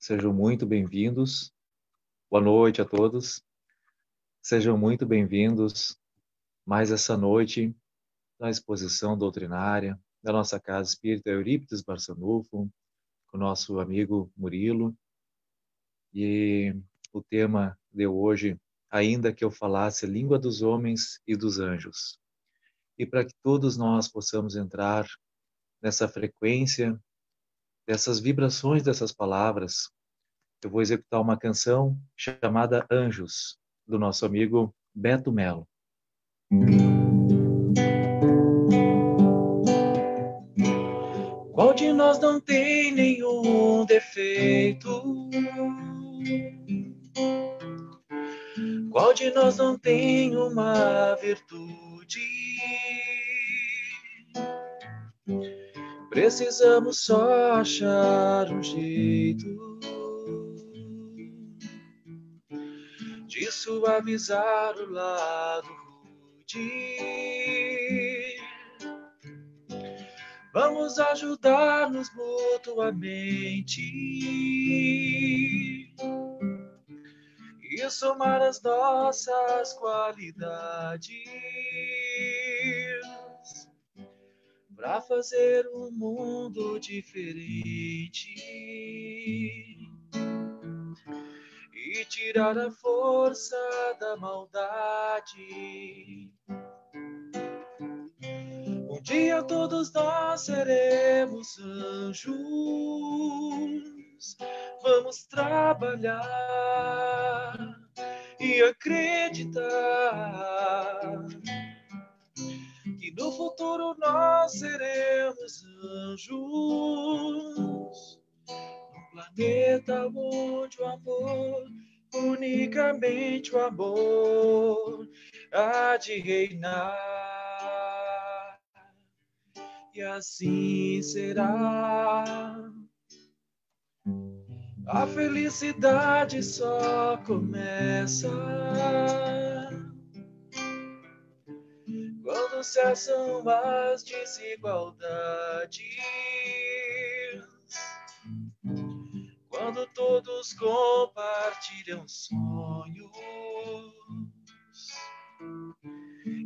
Sejam muito bem-vindos. Boa noite a todos. Sejam muito bem-vindos mais essa noite na exposição doutrinária da nossa Casa Espírita Eurípides Barçanufo, com o nosso amigo Murilo. E o tema de hoje, ainda que eu falasse a língua dos homens e dos anjos. E para que todos nós possamos entrar nessa frequência, dessas vibrações dessas palavras, eu vou executar uma canção chamada Anjos, do nosso amigo Beto Melo. Qual de nós não tem nenhum defeito? Qual de nós não tem uma virtude? Precisamos só achar um jeito de suavizar o lado rude. Vamos ajudar-nos mutuamente e somar as nossas qualidades para fazer um mundo diferente e tirar a força da maldade. Um dia todos nós seremos anjos. Vamos trabalhar e acreditar que no futuro nós seremos anjos. Num planeta onde o amor, unicamente o amor, há de reinar. E assim será. A felicidade só começa quando cessam as desigualdades, quando todos compartilham sonhos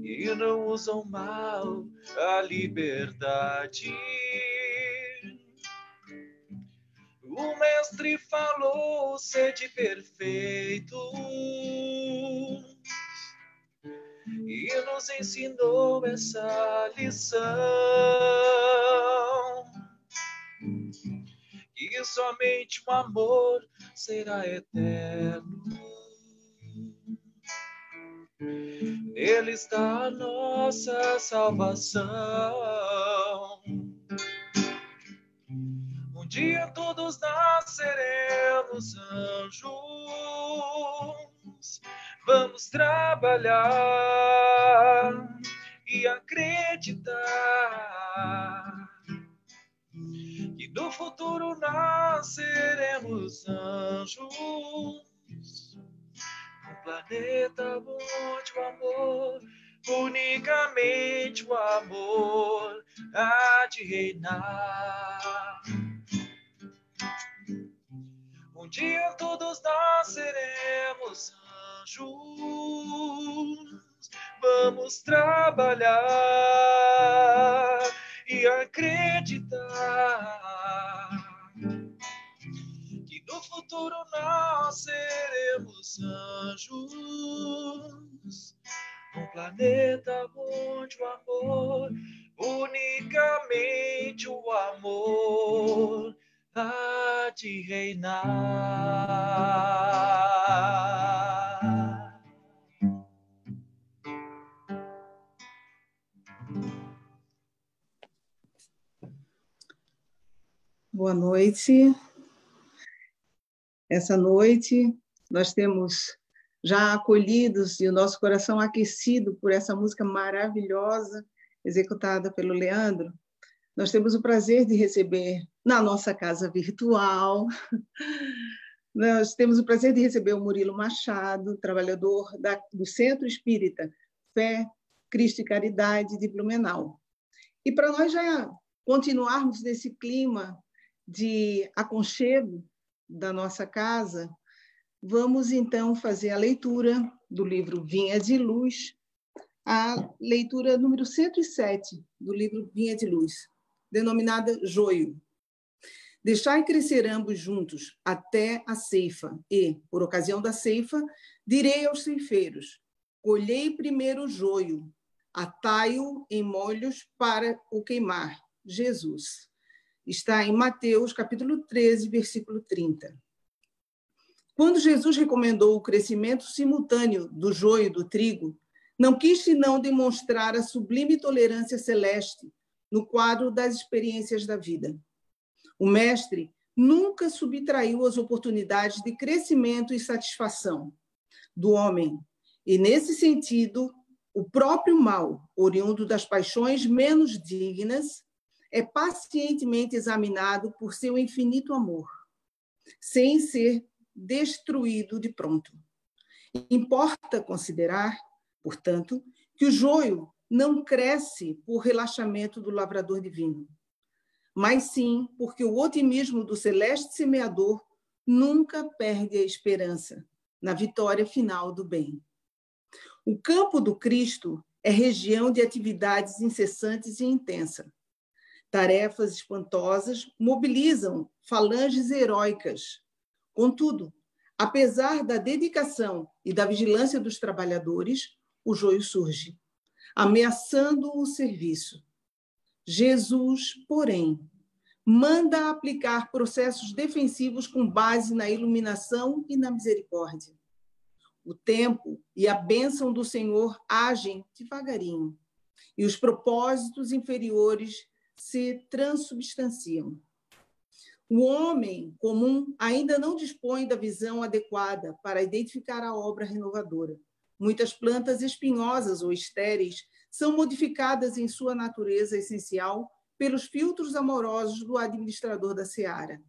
e não usam mal a liberdade. O mestre falou: sede perfeitos, e nos ensinou essa lição, que somente o amor será eterno. Nele está a nossa salvação. Um dia todos nós seremos anjos. Vamos trabalhar e acreditar que no futuro nós seremos anjos. Um planeta onde o amor, unicamente o amor, há de reinar. Um dia todos nós seremos anjos. Vamos trabalhar e acreditar que no futuro nós seremos anjos. Um planeta onde o amor, unicamente o amor, há de reinar. Boa noite. Essa noite nós temos já acolhidos e o nosso coração aquecido por essa música maravilhosa executada pelo Leandro. Nós temos o prazer de receber na nossa casa virtual, nós temos o prazer de receber o Murilo Machado, trabalhador do Centro Espírita Fé, Cristo e Caridade de Blumenau. E para nós já continuarmos nesse clima de aconchego, da nossa casa, vamos então fazer a leitura do livro Vinha de Luz, a leitura número 107 do livro Vinha de Luz, denominada Joio. Deixai crescer ambos juntos até a ceifa, e, por ocasião da ceifa, direi aos ceifeiros: colhei primeiro o joio, atai-o em molhos para o queimar. Jesus. Está em Mateus, capítulo 13, versículo 30. Quando Jesus recomendou o crescimento simultâneo do joio e do trigo, não quis senão demonstrar a sublime tolerância celeste no quadro das experiências da vida. O mestre nunca subtraiu as oportunidades de crescimento e satisfação do homem, e, nesse sentido, o próprio mal, oriundo das paixões menos dignas, é pacientemente examinado por seu infinito amor, sem ser destruído de pronto. Importa considerar, portanto, que o joio não cresce por relaxamento do lavrador divino, mas sim porque o otimismo do celeste semeador nunca perde a esperança na vitória final do bem. O campo do Cristo é região de atividades incessantes e intensa. Tarefas espantosas mobilizam falanges heróicas. Contudo, apesar da dedicação e da vigilância dos trabalhadores, o joio surge, ameaçando o serviço. Jesus, porém, manda aplicar processos defensivos com base na iluminação e na misericórdia. O tempo e a bênção do Senhor agem devagarinho, e os propósitos inferiores se transubstanciam. O homem comum ainda não dispõe da visão adequada para identificar a obra renovadora. Muitas plantas espinhosas ou estéreis são modificadas em sua natureza essencial pelos filtros amorosos do administrador da seara,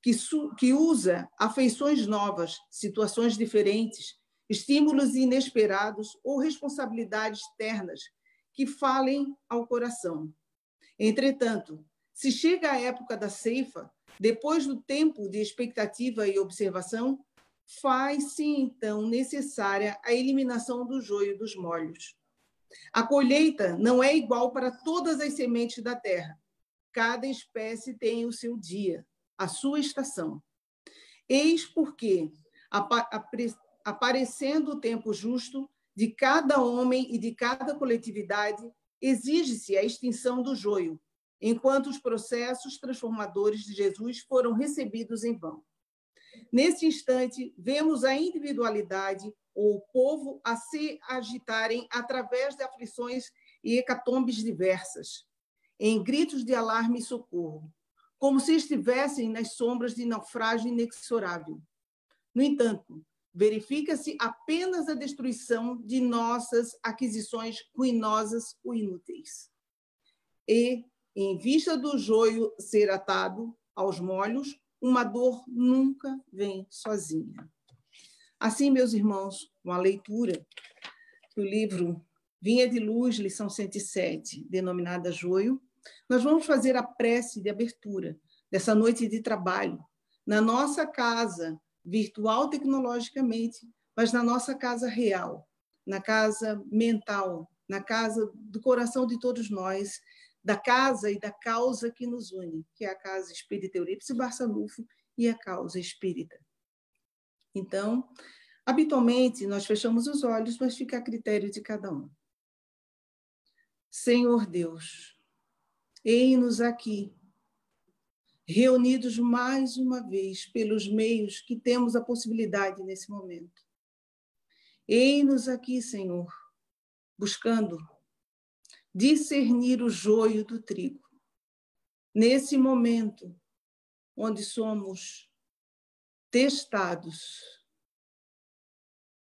que usa afeições novas, situações diferentes, estímulos inesperados ou responsabilidades ternas que falem ao coração. Entretanto, se chega a época da ceifa, depois do tempo de expectativa e observação, faz-se então necessária a eliminação do joio dos molhos. A colheita não é igual para todas as sementes da terra. Cada espécie tem o seu dia, a sua estação. Eis porque, aparecendo o tempo justo de cada homem e de cada coletividade, exige-se a extinção do joio, enquanto os processos transformadores de Jesus foram recebidos em vão. Nesse instante, vemos a individualidade ou o povo a se agitarem através de aflições e hecatombes diversas, em gritos de alarme e socorro, como se estivessem nas sombras de naufrágio inexorável. No entanto, verifica-se apenas a destruição de nossas aquisições ruinosas ou inúteis. E, em vista do joio ser atado aos molhos, uma dor nunca vem sozinha. Assim, meus irmãos, com a leitura do livro Vinha de Luz, lição 107, denominada Joio, nós vamos fazer a prece de abertura dessa noite de trabalho na nossa casa, virtual tecnologicamente, mas na nossa casa real, na casa mental, na casa do coração de todos nós, da casa e da causa que nos une, que é a Casa Espírita Eurípides Barçanufo e a causa espírita. Então, habitualmente, nós fechamos os olhos, mas fica a critério de cada um. Senhor Deus, eis-nos aqui, reunidos mais uma vez pelos meios que temos a possibilidade nesse momento. Eis-nos aqui, Senhor, buscando discernir o joio do trigo. Nesse momento, onde somos testados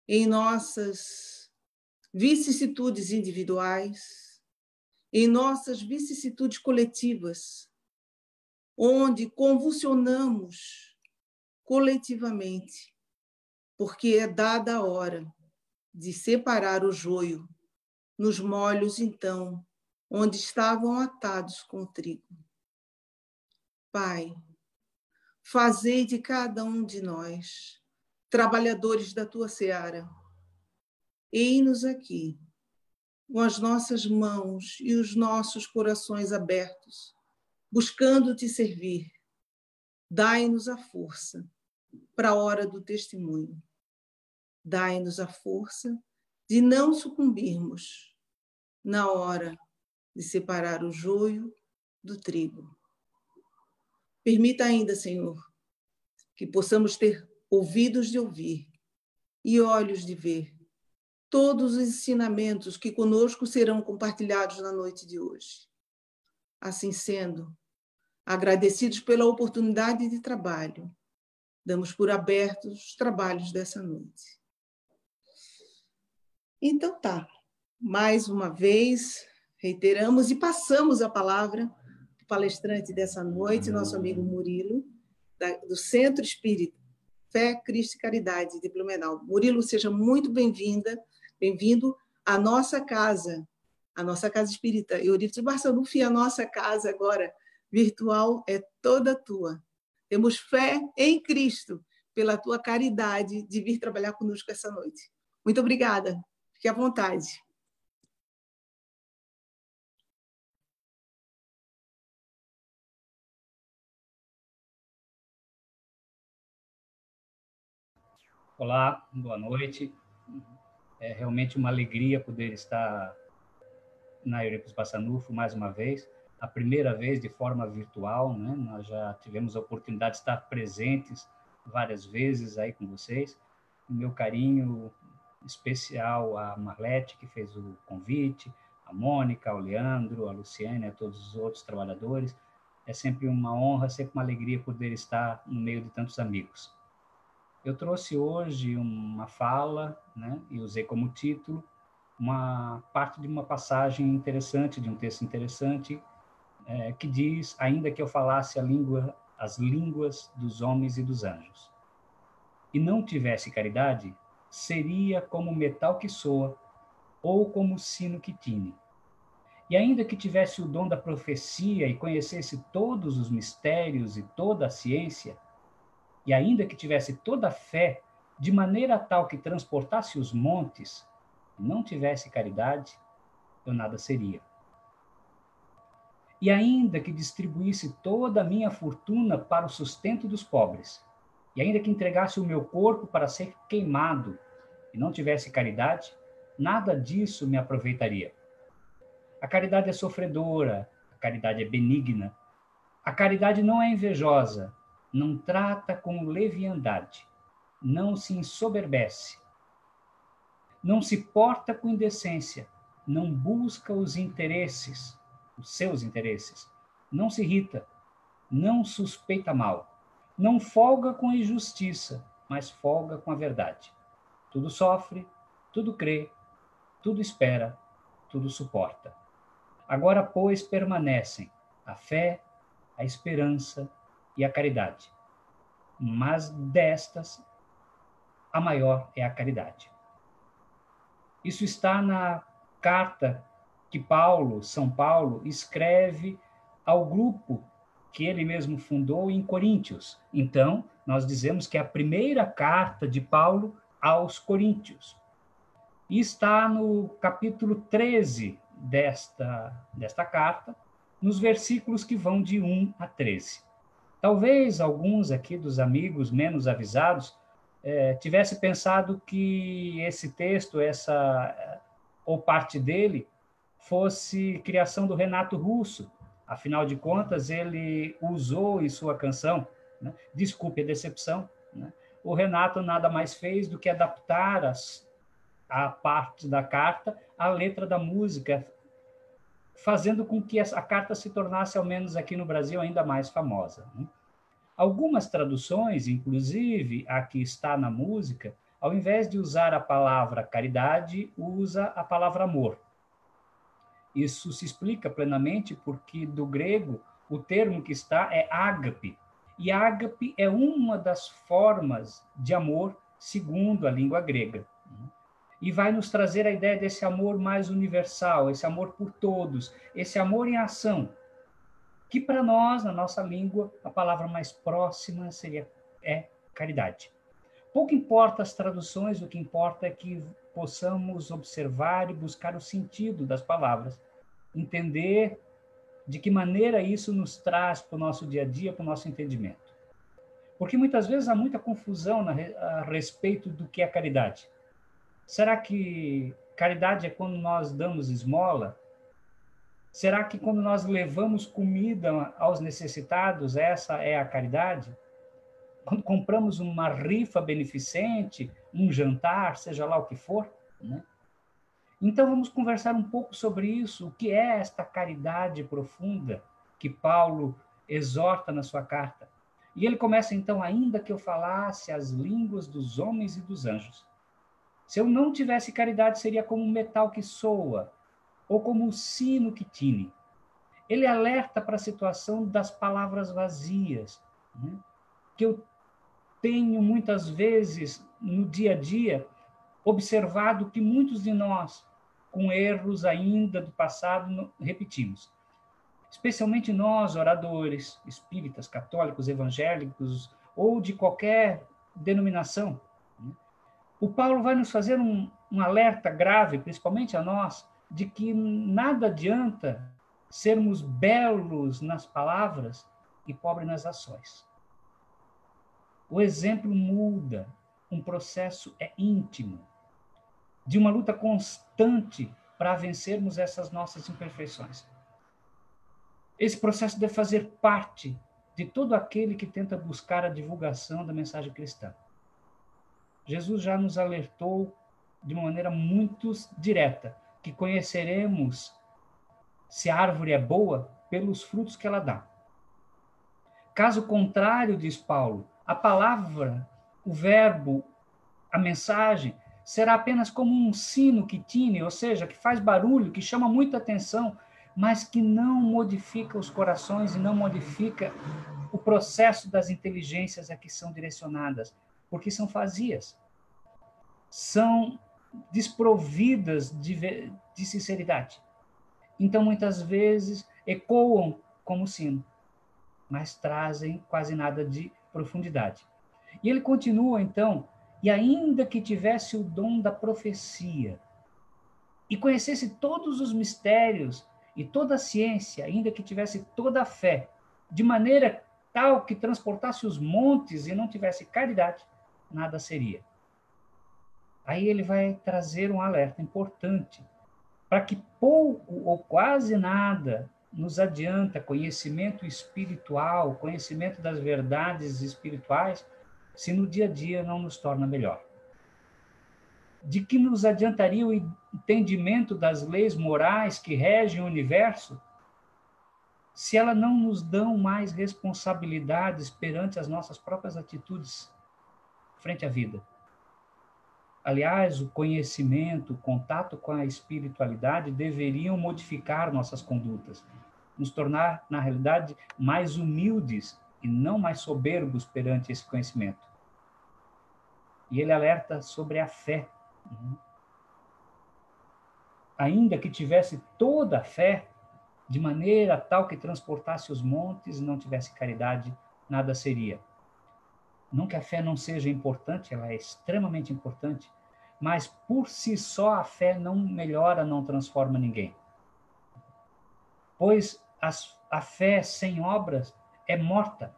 em nossas vicissitudes individuais, em nossas vicissitudes coletivas, onde convulsionamos coletivamente, porque é dada a hora de separar o joio nos molhos, então, onde estavam atados com o trigo. Pai, fazei de cada um de nós trabalhadores da tua seara. Eis-nos aqui, com as nossas mãos e os nossos corações abertos, buscando te servir. Dai-nos a força para a hora do testemunho. Dai-nos a força de não sucumbirmos na hora de separar o joio do trigo. Permita ainda, Senhor, que possamos ter ouvidos de ouvir e olhos de ver todos os ensinamentos que conosco serão compartilhados na noite de hoje. Assim sendo, agradecidos pela oportunidade de trabalho, damos por abertos os trabalhos dessa noite. Então tá, mais uma vez, reiteramos e passamos a palavra para o palestrante dessa noite, nosso amigo Murilo, do Centro Espírita Fé, Cristo e Caridade de Blumenau. Murilo, seja muito bem-vindo à nossa casa espírita Euripides Barçanufo, e a nossa casa agora virtual é toda tua. Temos fé em Cristo pela tua caridade de vir trabalhar conosco essa noite. Muito obrigada. Fique à vontade. Olá, boa noite. É realmente uma alegria poder estar na Euripides Barçanufo mais uma vez, a primeira vez de forma virtual, né? Nós já tivemos a oportunidade de estar presentes várias vezes aí com vocês. O meu carinho especial à Marlete, que fez o convite, a Mônica, ao Leandro, a Luciane, a todos os outros trabalhadores. É sempre uma honra, sempre uma alegria poder estar no meio de tantos amigos. Eu trouxe hoje uma fala, né, e usei como título uma parte de uma passagem interessante, de um texto interessante, que diz: ainda que eu falasse as línguas dos homens e dos anjos, e não tivesse caridade, seria como metal que soa, ou como sino que tine. E ainda que tivesse o dom da profecia e conhecesse todos os mistérios e toda a ciência, e ainda que tivesse toda a fé, de maneira tal que transportasse os montes, e não tivesse caridade, eu nada seria. E ainda que distribuísse toda a minha fortuna para o sustento dos pobres, e ainda que entregasse o meu corpo para ser queimado, e não tivesse caridade, nada disso me aproveitaria. A caridade é sofredora, a caridade é benigna, a caridade não é invejosa, não trata com leviandade, não se ensoberbece, não se porta com indecência, não busca os seus interesses, não se irrita, não suspeita mal, não folga com a injustiça, mas folga com a verdade. Tudo sofre, tudo crê, tudo espera, tudo suporta. Agora, pois, permanecem a fé, a esperança e a caridade. Mas destas, a maior é a caridade. Isso está na carta que São Paulo, escreve ao grupo que ele mesmo fundou em Coríntios. Então, nós dizemos que é a primeira carta de Paulo aos Coríntios. E está no capítulo 13 desta carta, nos versículos que vão de 1 a 13. Talvez alguns aqui dos amigos menos avisados tivesse pensado que esse texto, ou parte dele, fosse criação do Renato Russo. Afinal de contas, ele usou em sua canção, né? Desculpe a decepção, né? O Renato nada mais fez do que adaptar a parte da carta à letra da música, fazendo com que a carta se tornasse, ao menos aqui no Brasil, ainda mais famosa, né? Algumas traduções, inclusive a que está na música, ao invés de usar a palavra caridade, usa a palavra amor. Isso se explica plenamente porque, do grego, o termo que está é ágape. E ágape é uma das formas de amor segundo a língua grega. E vai nos trazer a ideia desse amor mais universal, esse amor por todos, esse amor em ação. que para nós, na nossa língua, a palavra mais próxima é caridade. Pouco importa as traduções, o que importa é que possamos observar e buscar o sentido das palavras, entender de que maneira isso nos traz para o nosso dia a dia, para o nosso entendimento. Porque muitas vezes há muita confusão a respeito do que é caridade. Será que caridade é quando nós damos esmola? Será que quando nós levamos comida aos necessitados, essa é a caridade? Quando compramos uma rifa beneficente, um jantar, seja lá o que for, né? Então vamos conversar um pouco sobre isso, o que é esta caridade profunda que Paulo exorta na sua carta. E ele começa então, ainda que eu falasse as línguas dos homens e dos anjos. Se eu não tivesse caridade, seria como um metal que soa, ou como um sino que tine. Ele alerta para a situação das palavras vazias, né? Que eu tenho muitas vezes no dia a dia observado que muitos de nós, com erros ainda do passado, repetimos. Especialmente nós, oradores, espíritas, católicos, evangélicos ou de qualquer denominação. O Paulo vai nos fazer um alerta grave, principalmente a nós, de que nada adianta sermos belos nas palavras e pobres nas ações. O exemplo muda, um processo é íntimo, de uma luta constante para vencermos essas nossas imperfeições. Esse processo deve fazer parte de todo aquele que tenta buscar a divulgação da mensagem cristã. Jesus já nos alertou de uma maneira muito direta que conheceremos se a árvore é boa pelos frutos que ela dá. Caso contrário, diz Paulo, a palavra, o verbo, a mensagem, será apenas como um sino que tine, ou seja, que faz barulho, que chama muita atenção, mas que não modifica os corações e não modifica o processo das inteligências a que são direcionadas, porque são vazias, são desprovidas de sinceridade. Então, muitas vezes, ecoam como sino, mas trazem quase nada de profundidade. E ele continua, então, e ainda que tivesse o dom da profecia e conhecesse todos os mistérios e toda a ciência, ainda que tivesse toda a fé, de maneira tal que transportasse os montes e não tivesse caridade, nada seria. Aí ele vai trazer um alerta importante, para que pouco ou quase nada nos adianta conhecimento espiritual, conhecimento das verdades espirituais, se no dia a dia não nos torna melhor. De que nos adiantaria o entendimento das leis morais que regem o universo, se elas não nos dão mais responsabilidades perante as nossas próprias atitudes frente à vida? Aliás, o conhecimento, o contato com a espiritualidade deveriam modificar nossas condutas, nos tornar, na realidade, mais humildes e não mais soberbos perante esse conhecimento. E ele alerta sobre a fé. Ainda que tivesse toda a fé, de maneira tal que transportasse os montes e não tivesse caridade, nada seria. Não que a fé não seja importante, ela é extremamente importante, mas por si só a fé não melhora, não transforma ninguém. Pois a fé sem obras é morta,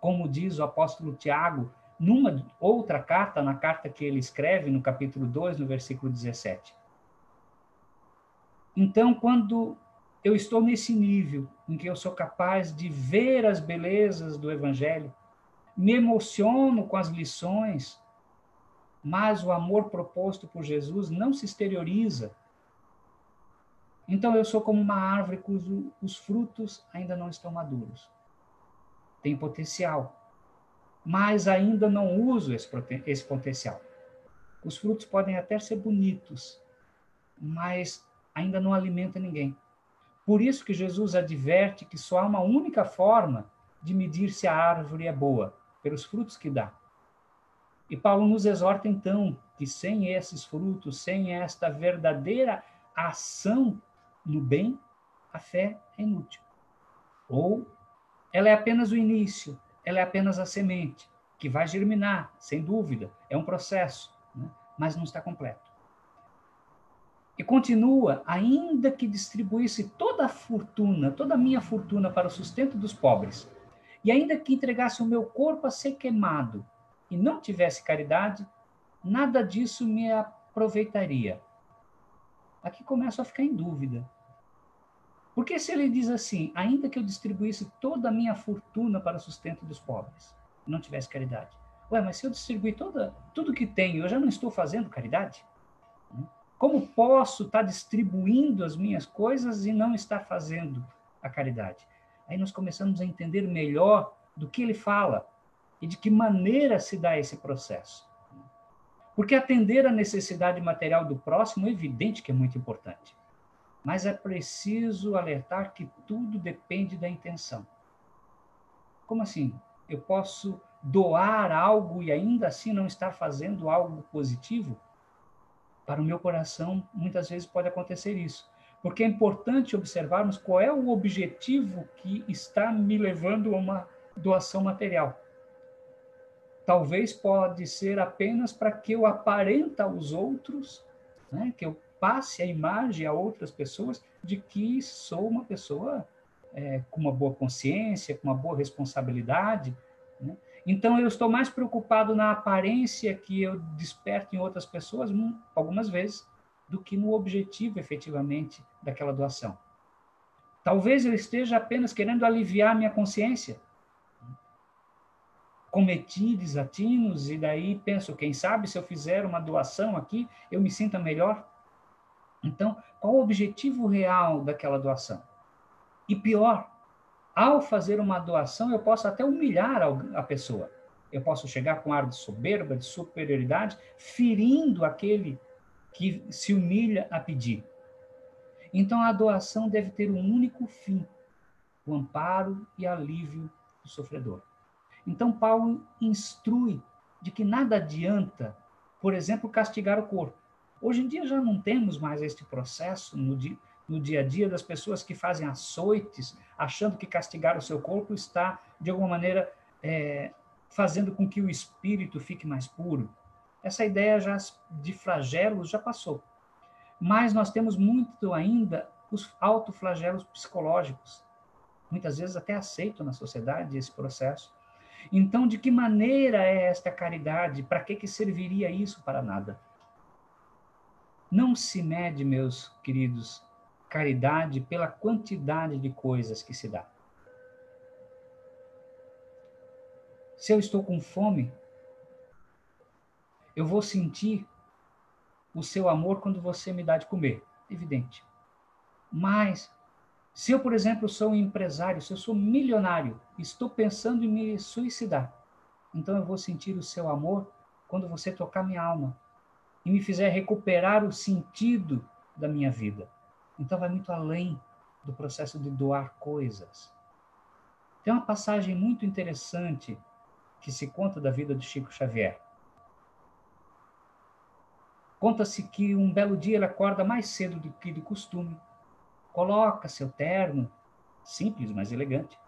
como diz o apóstolo Tiago, numa outra carta, na carta que ele escreve, no capítulo 2, no versículo 17. Então, quando eu estou nesse nível em que eu sou capaz de ver as belezas do Evangelho, me emociono com as lições, mas o amor proposto por Jesus não se exterioriza. Então eu sou como uma árvore cujos frutos ainda não estão maduros. Tem potencial, mas ainda não uso esse potencial. Os frutos podem até ser bonitos, mas ainda não alimenta ninguém. Por isso que Jesus adverte que só há uma única forma de medir se a árvore é boa, pelos frutos que dá. E Paulo nos exorta, então, que sem esses frutos, sem esta verdadeira ação no bem, a fé é inútil. Ou ela é apenas o início, ela é apenas a semente, que vai germinar, sem dúvida, é um processo, né? Mas não está completo. E continua, ainda que distribuísse toda a fortuna, toda a minha fortuna para o sustento dos pobres, e ainda que entregasse o meu corpo a ser queimado, e não tivesse caridade, nada disso me aproveitaria. Aqui começo a ficar em dúvida. Porque se ele diz assim, ainda que eu distribuísse toda a minha fortuna para o sustento dos pobres, e não tivesse caridade. Ué, mas se eu distribuir tudo que tenho, eu já não estou fazendo caridade? Como posso estar distribuindo as minhas coisas e não estar fazendo a caridade? Aí nós começamos a entender melhor do que ele fala e de que maneira se dá esse processo. Porque atender à necessidade material do próximo é evidente que é muito importante. Mas é preciso alertar que tudo depende da intenção. Como assim? Eu posso doar algo e ainda assim não estar fazendo algo positivo? Para o meu coração, muitas vezes pode acontecer isso. Porque é importante observarmos qual é o objetivo que está me levando a uma doação material. Talvez pode ser apenas para que eu aparente aos outros, né, que eu passe a imagem a outras pessoas de que sou uma pessoa com uma boa consciência, com uma boa responsabilidade, né? Então, eu estou mais preocupado na aparência que eu desperto em outras pessoas, algumas vezes, do que no objetivo, efetivamente, daquela doação. Talvez eu esteja apenas querendo aliviar minha consciência. Cometi desatinos e daí penso, quem sabe se eu fizer uma doação aqui, eu me sinta melhor. Então, qual o objetivo real daquela doação? E pior, ao fazer uma doação, eu posso até humilhar a pessoa. Eu posso chegar com ar de soberba, de superioridade, ferindo aquele que se humilha a pedir. Então, a doação deve ter um único fim, o amparo e alívio do sofredor. Então, Paulo instrui de que nada adianta, por exemplo, castigar o corpo. Hoje em dia já não temos mais este processo no dia a dia das pessoas que fazem açoites, achando que castigar o seu corpo está, de alguma maneira, fazendo com que o espírito fique mais puro. Essa ideia de flagelos já passou. Mas nós temos muito ainda os autoflagelos psicológicos. Muitas vezes até aceito na sociedade esse processo. Então, de que maneira é esta caridade? Para que serviria isso? Para nada. Não se mede, meus queridos, caridade pela quantidade de coisas que se dá. Se eu estou com fome, eu vou sentir o seu amor quando você me dá de comer, evidente. Mas, se eu, por exemplo, sou um empresário, se eu sou milionário, estou pensando em me suicidar, então eu vou sentir o seu amor quando você tocar minha alma e me fizer recuperar o sentido da minha vida. Então vai muito além do processo de doar coisas. Tem uma passagem muito interessante que se conta da vida de Chico Xavier. Conta-se que um belo dia ele acorda mais cedo do que de costume, coloca seu terno, simples, mas elegante,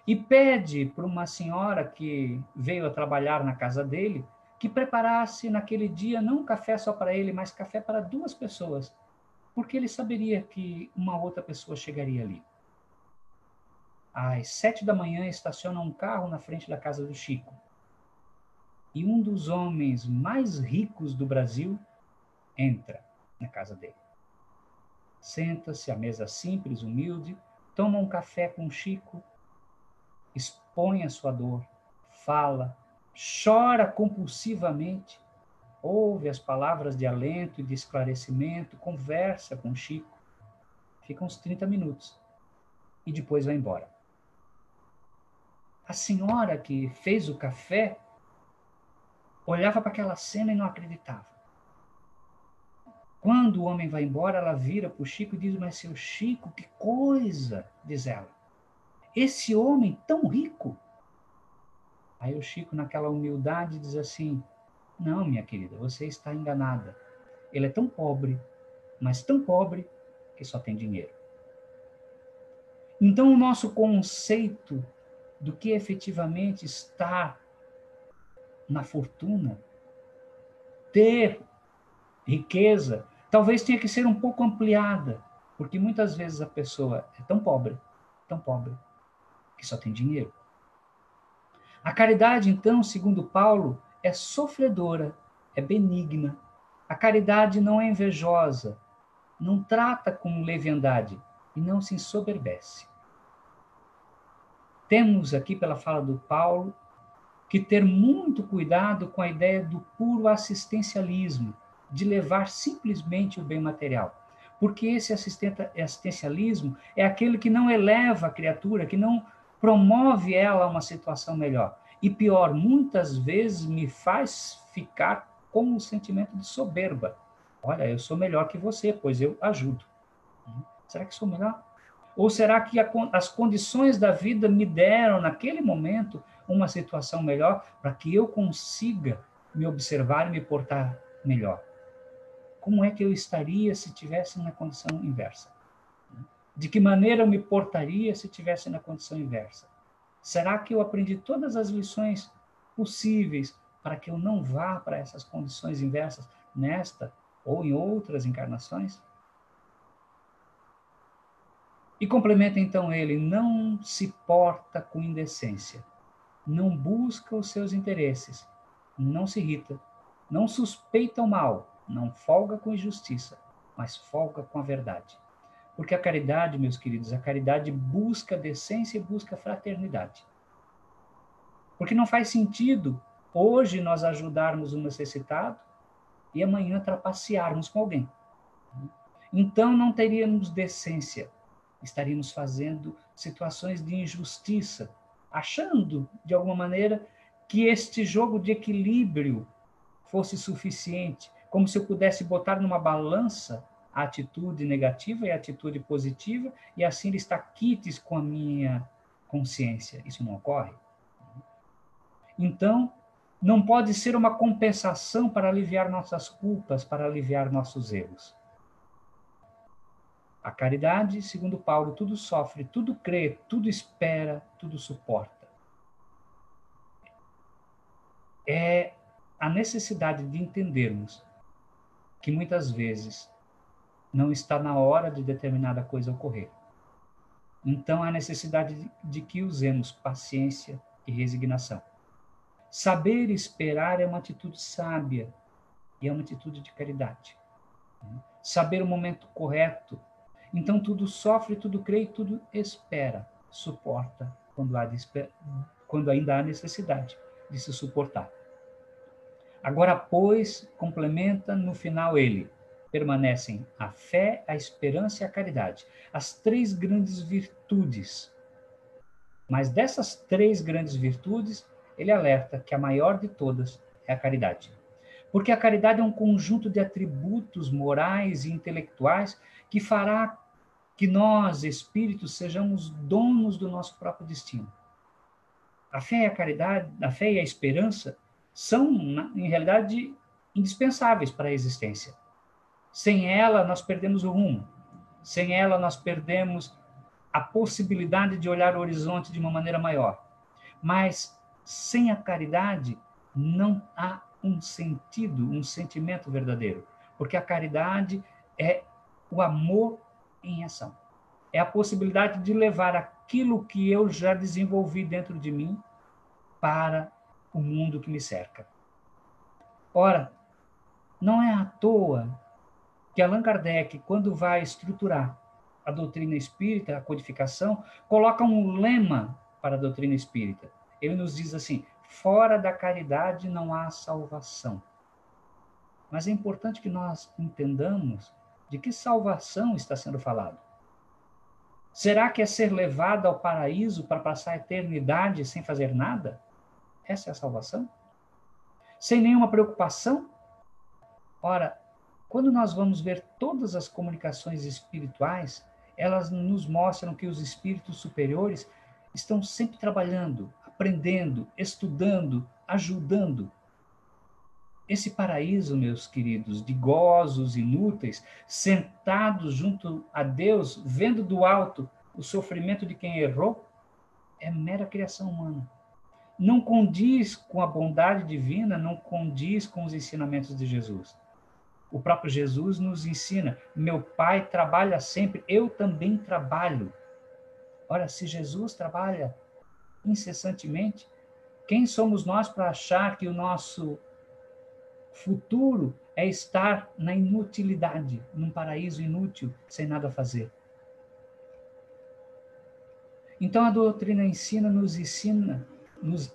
e pede para uma senhora que veio a trabalhar na casa dele que preparasse naquele dia não um café só para ele, mas café para 2 pessoas, porque ele saberia que uma outra pessoa chegaria ali. Às 7 da manhã estaciona um carro na frente da casa do Chico. E um dos homens mais ricos do Brasil entra na casa dele. Senta-se à mesa simples, humilde, toma um café com o Chico, expõe a sua dor, fala, chora compulsivamente, ouve as palavras de alento e de esclarecimento, conversa com o Chico, fica uns 30 minutos e depois vai embora. A senhora que fez o café olhava para aquela cena e não acreditava. Quando o homem vai embora, ela vira para o Chico e diz, mas seu Chico, que coisa, diz ela. Esse homem tão rico. Aí o Chico, naquela humildade, diz assim, não, minha querida, você está enganada. Ele é tão pobre, mas tão pobre, que só tem dinheiro. Então, o nosso conceito do que efetivamente estar na fortuna. Ter riqueza talvez tenha que ser um pouco ampliada, porque muitas vezes a pessoa é tão pobre, que só tem dinheiro. A caridade, então, segundo Paulo, é sofredora, é benigna. A caridade não é invejosa, não trata com leviandade e não se ensoberbece. Temos aqui, pela fala do Paulo, que ter muito cuidado com a ideia do puro assistencialismo, de levar simplesmente o bem material. Porque esse assistencialismo é aquele que não eleva a criatura, que não promove ela a uma situação melhor. E pior, muitas vezes me faz ficar com um sentimento de soberba. Olha, eu sou melhor que você, pois eu ajudo. Será que sou melhor? Ou será que as condições da vida me deram, naquele momento, uma situação melhor para que eu consiga me observar e me portar melhor? Como é que eu estaria se tivesse na condição inversa? De que maneira eu me portaria se tivesse na condição inversa? Será que eu aprendi todas as lições possíveis para que eu não vá para essas condições inversas nesta ou em outras encarnações? E complementa então ele: não se porta com indecência, não busca os seus interesses, não se irrita, não suspeita o mal, não folga com injustiça, mas folga com a verdade. Porque a caridade, meus queridos, a caridade busca decência e busca fraternidade. Porque não faz sentido hoje nós ajudarmos um necessitado e amanhã trapacearmos com alguém. Então não teríamos decência, estaríamos fazendo situações de injustiça, achando, de alguma maneira, que este jogo de equilíbrio fosse suficiente, como se eu pudesse botar numa balança a atitude negativa e a atitude positiva, e assim estar quites com a minha consciência. Isso não ocorre. Então, não pode ser uma compensação para aliviar nossas culpas, para aliviar nossos erros. A caridade, segundo Paulo, tudo sofre, tudo crê, tudo espera, tudo suporta. É a necessidade de entendermos que muitas vezes não está na hora de determinada coisa ocorrer. Então, há necessidade de que usemos paciência e resignação. Saber esperar é uma atitude sábia e é uma atitude de caridade. Saber o momento correto. Então, tudo sofre, tudo crê e tudo espera, suporta, quando ainda há necessidade de se suportar. Agora, pois, complementa no final ele, permanecem a fé, a esperança e a caridade, as três grandes virtudes. Mas dessas três grandes virtudes, ele alerta que a maior de todas é a caridade. Porque a caridade é um conjunto de atributos morais e intelectuais que fará que nós, espíritos, sejamos donos do nosso próprio destino. A fé e a caridade, a fé e a esperança são, em realidade, indispensáveis para a existência. Sem ela, nós perdemos o rumo. Sem ela, nós perdemos a possibilidade de olhar o horizonte de uma maneira maior. Mas, sem a caridade, não há um sentido, um sentimento verdadeiro. Porque a caridade é o amor em ação. É a possibilidade de levar aquilo que eu já desenvolvi dentro de mim para o mundo que me cerca. Ora, não é à toa que Allan Kardec, quando vai estruturar a doutrina espírita, a codificação, coloca um lema para a doutrina espírita. Ele nos diz assim: fora da caridade não há salvação. Mas é importante que nós entendamos de que salvação está sendo falado. Será que é ser levado ao paraíso para passar a eternidade sem fazer nada? Essa é a salvação? Sem nenhuma preocupação? Ora, quando nós vamos ver todas as comunicações espirituais, elas nos mostram que os espíritos superiores estão sempre trabalhando, aprendendo, estudando, ajudando. Esse paraíso, meus queridos, de gozos inúteis, sentados junto a Deus, vendo do alto o sofrimento de quem errou, é mera criação humana. Não condiz com a bondade divina, não condiz com os ensinamentos de Jesus. O próprio Jesus nos ensina: meu Pai trabalha sempre, eu também trabalho. Ora, se Jesus trabalha incessantemente, quem somos nós para achar que o nosso futuro é estar na inutilidade, num paraíso inútil, sem nada a fazer? Então a doutrina nos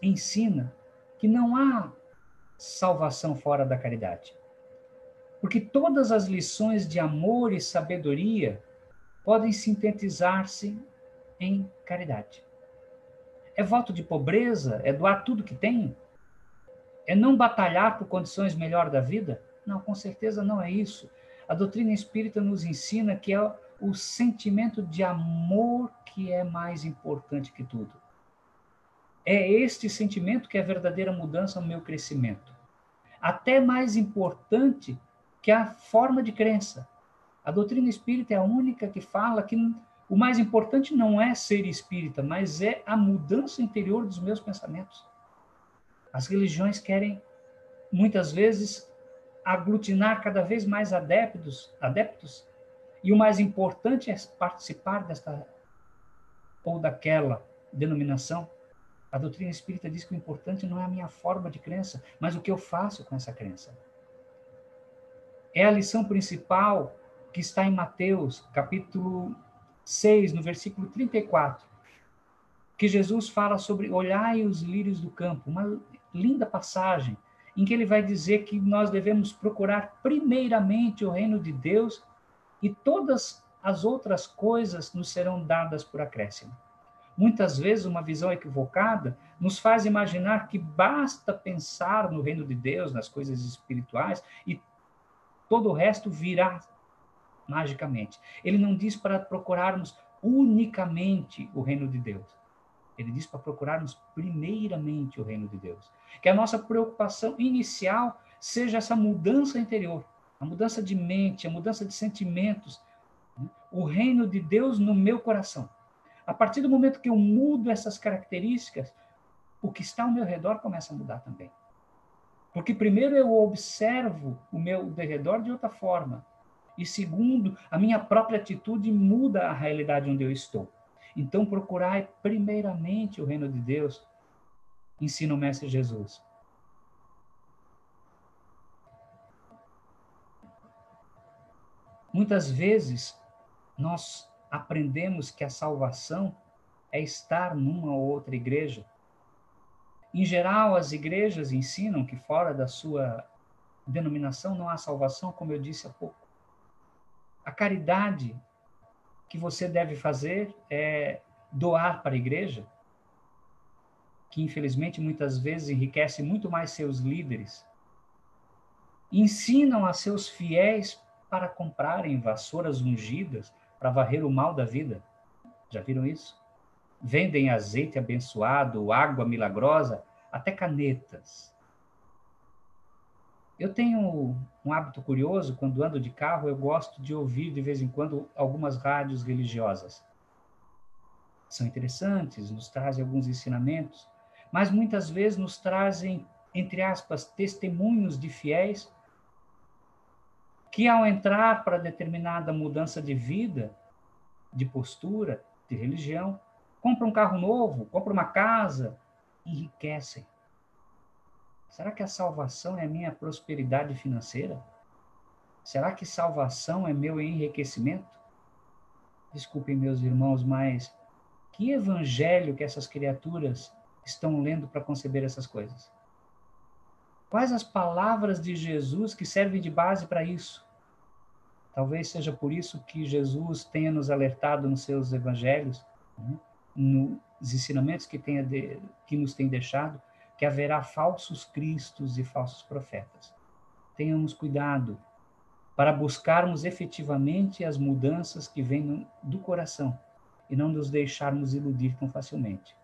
ensina que não há salvação fora da caridade. Porque todas as lições de amor e sabedoria podem sintetizar-se em caridade. É voto de pobreza? É doar tudo que tenho? É não batalhar por condições melhores da vida? Não, com certeza não é isso. A doutrina espírita nos ensina que é o sentimento de amor que é mais importante que tudo. É este sentimento que é a verdadeira mudança no meu crescimento. Até mais importante que a forma de crença. A doutrina espírita é a única que fala que o mais importante não é ser espírita, mas é a mudança interior dos meus pensamentos. As religiões querem, muitas vezes, aglutinar cada vez mais adeptos, e o mais importante é participar desta ou daquela denominação. A doutrina espírita diz que o importante não é a minha forma de crença, mas o que eu faço com essa crença. É a lição principal que está em Mateus, capítulo 6, no versículo 34, que Jesus fala sobre olhai os lírios do campo, uma linda passagem, em que ele vai dizer que nós devemos procurar primeiramente o reino de Deus e todas as outras coisas nos serão dadas por acréscimo. Muitas vezes, uma visão equivocada nos faz imaginar que basta pensar no reino de Deus, nas coisas espirituais, e todo o resto virá magicamente. Ele não diz para procurarmos unicamente o reino de Deus. Ele diz para procurarmos primeiramente o reino de Deus. Que a nossa preocupação inicial seja essa mudança interior, a mudança de mente, a mudança de sentimentos, o reino de Deus no meu coração. A partir do momento que eu mudo essas características, o que está ao meu redor começa a mudar também. Porque primeiro eu observo o meu derredor de outra forma. E segundo, a minha própria atitude muda a realidade onde eu estou. Então procurai primeiramente o reino de Deus, ensina o Mestre Jesus. Muitas vezes nós aprendemos que a salvação é estar numa ou outra igreja. Em geral, as igrejas ensinam que fora da sua denominação não há salvação, como eu disse há pouco. A caridade que você deve fazer é doar para a igreja, que infelizmente muitas vezes enriquece muito mais seus líderes. Ensinam a seus fiéis para comprarem vassouras ungidas para varrer o mal da vida. Já viram isso? Vendem azeite abençoado, água milagrosa, até canetas. Eu tenho um hábito curioso, quando ando de carro, eu gosto de ouvir de vez em quando algumas rádios religiosas. São interessantes, nos trazem alguns ensinamentos, mas muitas vezes nos trazem, entre aspas, testemunhos de fiéis que, ao entrar para determinada mudança de vida, de postura, de religião, compram um carro novo, compram uma casa, enriquecem. Será que a salvação é a minha prosperidade financeira? Será que salvação é meu enriquecimento? Desculpem, meus irmãos, mas que evangelho que essas criaturas estão lendo para conceber essas coisas? Quais as palavras de Jesus que servem de base para isso? Talvez seja por isso que Jesus tenha nos alertado nos seus evangelhos, nos ensinamentos que nos tem deixado, que haverá falsos cristos e falsos profetas. Tenhamos cuidado para buscarmos efetivamente as mudanças que vêm do coração e não nos deixarmos iludir tão facilmente.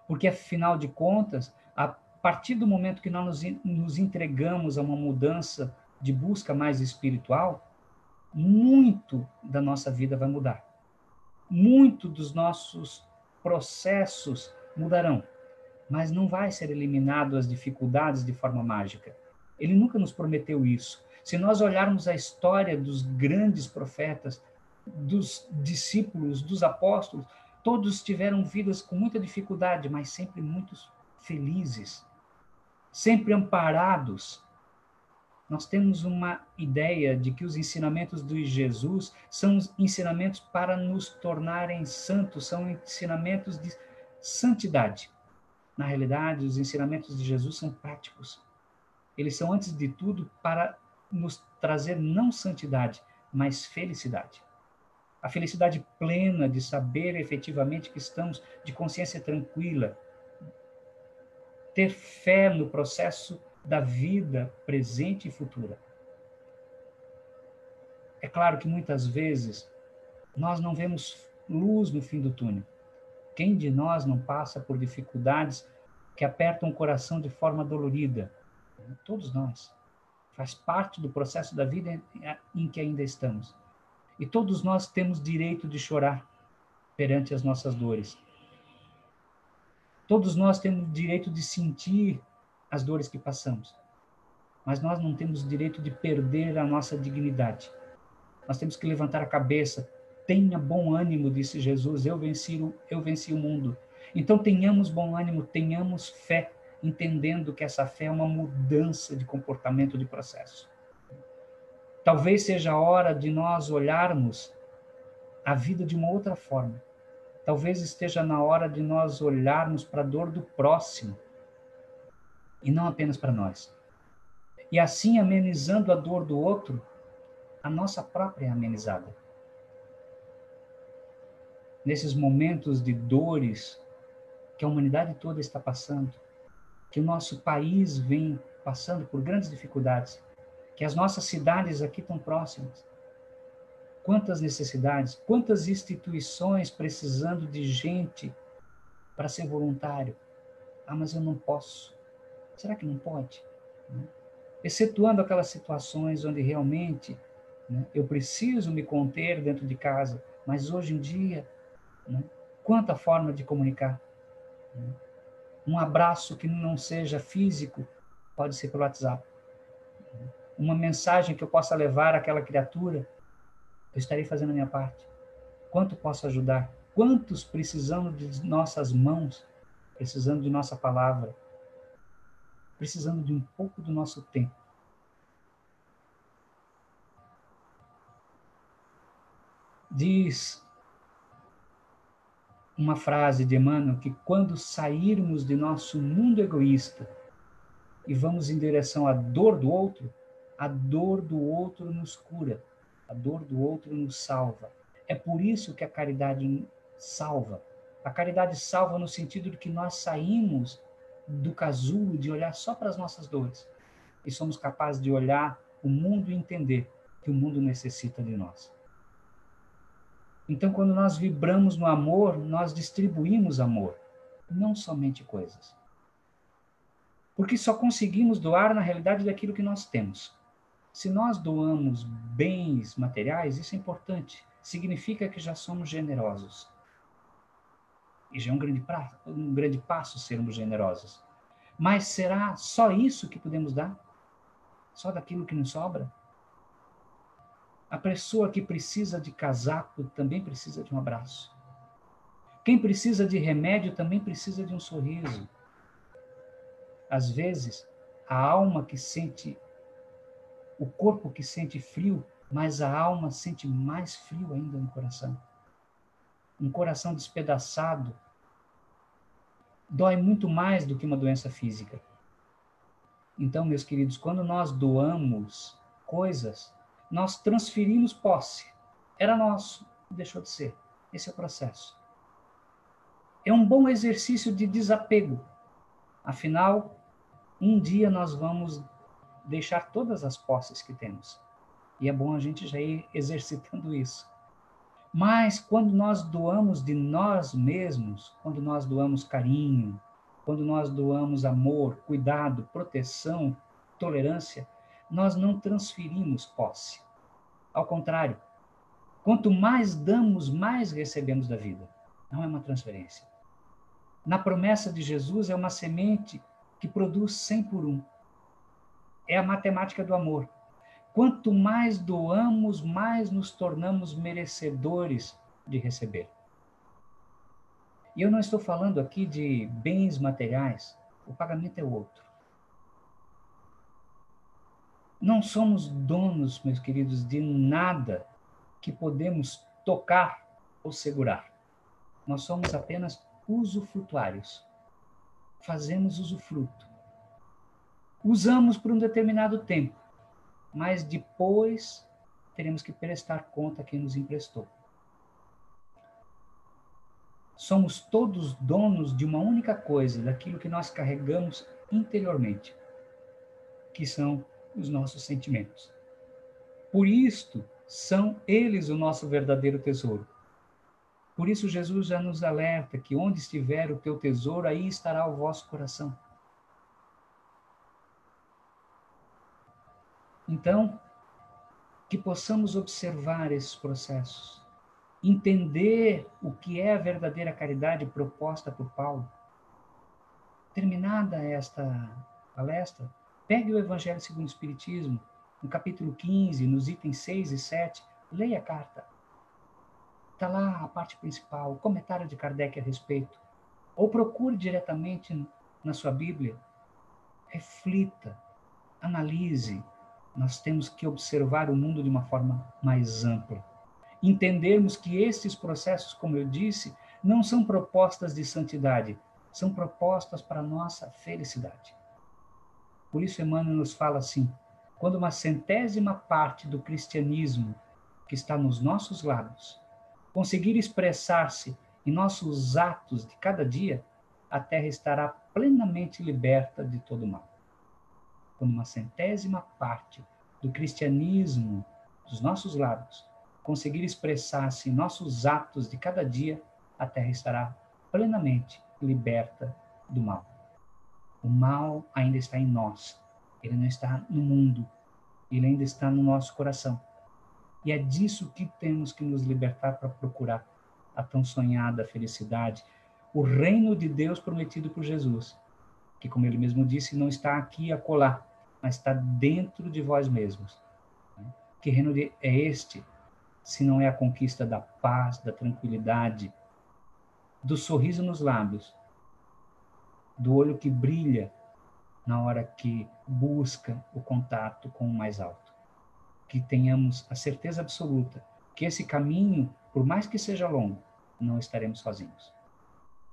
Porque, afinal de contas, a partir do momento que nós nos entregamos a uma mudança de busca mais espiritual, muito da nossa vida vai mudar. Muito dos nossos processos mudarão, mas não vai ser eliminado as dificuldades de forma mágica. Ele nunca nos prometeu isso. Se nós olharmos a história dos grandes profetas, dos discípulos, dos apóstolos, todos tiveram vidas com muita dificuldade, mas sempre muito felizes, sempre amparados. Nós temos uma ideia de que os ensinamentos de Jesus são ensinamentos para nos tornarem santos, são ensinamentos de santidade. Na realidade, os ensinamentos de Jesus são práticos. Eles são, antes de tudo, para nos trazer não santidade, mas felicidade. A felicidade plena de saber efetivamente que estamos de consciência tranquila, ter fé no processo da vida presente e futura. É claro que muitas vezes nós não vemos luz no fim do túnel. Quem de nós não passa por dificuldades que apertam o coração de forma dolorida? Todos nós. Faz parte do processo da vida em que ainda estamos. E todos nós temos direito de chorar perante as nossas dores. Todos nós temos direito de sentir as dores que passamos. Mas nós não temos direito de perder a nossa dignidade. Nós temos que levantar a cabeça. Tenha bom ânimo, disse Jesus, eu venci o mundo. Então tenhamos bom ânimo, tenhamos fé, entendendo que essa fé é uma mudança de comportamento, de processo. Talvez seja a hora de nós olharmos a vida de uma outra forma. Talvez esteja na hora de nós olharmos para a dor do próximo e não apenas para nós. E assim, amenizando a dor do outro, a nossa própria é amenizada. Nesses momentos de dores que a humanidade toda está passando, que o nosso país vem passando por grandes dificuldades, que as nossas cidades aqui estão próximas. Quantas necessidades, quantas instituições precisando de gente para ser voluntário. Ah, mas eu não posso. Será que não pode? Excetuando aquelas situações onde realmente eu preciso me conter dentro de casa, mas hoje em dia, quanta forma de comunicar. Um abraço que não seja físico pode ser pelo WhatsApp. Uma mensagem que eu possa levar àquela criatura, eu estarei fazendo a minha parte. Quanto posso ajudar? Quantos precisando de nossas mãos, precisando de nossa palavra, precisando de um pouco do nosso tempo. Diz uma frase de Emmanuel que quando sairmos de nosso mundo egoísta e vamos em direção à dor do outro, a dor do outro nos cura, a dor do outro nos salva. É por isso que a caridade salva. A caridade salva no sentido de que nós saímos do casulo de olhar só para as nossas dores e somos capazes de olhar o mundo e entender que o mundo necessita de nós. Então, quando nós vibramos no amor, nós distribuímos amor, não somente coisas. Porque só conseguimos doar, na realidade, daquilo que nós temos. Se nós doamos bens materiais, isso é importante. Significa que já somos generosos. E já é um grande passo sermos generosos. Mas será só isso que podemos dar? Só daquilo que nos sobra? A pessoa que precisa de casaco também precisa de um abraço. Quem precisa de remédio também precisa de um sorriso. Às vezes, a alma que sente, o corpo que sente frio, mas a alma sente mais frio ainda no coração. Um coração despedaçado dói muito mais do que uma doença física. Então, meus queridos, quando nós doamos coisas, nós transferimos posse. Era nosso, deixou de ser. Esse é o processo. É um bom exercício de desapego. Afinal, um dia nós vamos deixar todas as posses que temos. E é bom a gente já ir exercitando isso. Mas quando nós doamos de nós mesmos, quando nós doamos carinho, quando nós doamos amor, cuidado, proteção, tolerância, nós não transferimos posse. Ao contrário, quanto mais damos, mais recebemos da vida. Não é uma transferência. Na promessa de Jesus é uma semente que produz 100 por 1. É a matemática do amor. Quanto mais doamos, mais nos tornamos merecedores de receber. E eu não estou falando aqui de bens materiais, o pagamento é outro. Não somos donos, meus queridos, de nada que podemos tocar ou segurar. Nós somos apenas usufrutuários. Fazemos usufruto. Usamos por um determinado tempo, mas depois teremos que prestar conta a quem nos emprestou. Somos todos donos de uma única coisa, daquilo que nós carregamos interiormente, que são os nossos sentimentos. Por isto, são eles o nosso verdadeiro tesouro. Por isso, Jesus já nos alerta que onde estiver o teu tesouro, aí estará o vosso coração. Então, que possamos observar esses processos, entender o que é a verdadeira caridade proposta por Paulo. Terminada esta palestra, pegue o Evangelho segundo o Espiritismo, no capítulo 15, nos itens 6 e 7, leia a carta. Está lá a parte principal, o comentário de Kardec a respeito. Ou procure diretamente na sua Bíblia, reflita, analise. Nós temos que observar o mundo de uma forma mais ampla. Entendermos que estes processos, como eu disse, não são propostas de santidade, são propostas para a nossa felicidade. Por isso Emmanuel nos fala assim: quando uma 100ª parte do cristianismo que está nos nossos lábios conseguir expressar-se em nossos atos de cada dia, a Terra estará plenamente liberta de todo mal. Quando uma 100ª parte do cristianismo dos nossos lábios conseguir expressar-se em nossos atos de cada dia, a Terra estará plenamente liberta do mal. O mal ainda está em nós, ele não está no mundo, ele ainda está no nosso coração. E é disso que temos que nos libertar para procurar a tão sonhada felicidade, o reino de Deus prometido por Jesus, que, como ele mesmo disse, não está aqui acolá, mas está dentro de vós mesmos. Que reino é este, se não é a conquista da paz, da tranquilidade, do sorriso nos lábios, do olho que brilha na hora que busca o contato com o mais alto. Que tenhamos a certeza absoluta que esse caminho, por mais que seja longo, não estaremos sozinhos.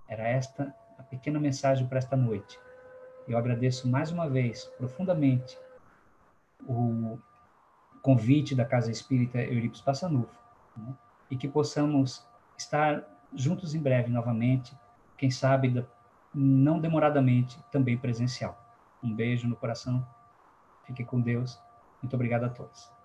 Era esta a pequena mensagem para esta noite. Eu agradeço mais uma vez, profundamente, o convite da Casa Espírita Eurípides Passanufo, né? E que possamos estar juntos em breve novamente, quem sabe não demoradamente, também presencial. Um beijo no coração, fique com Deus, muito obrigado a todos.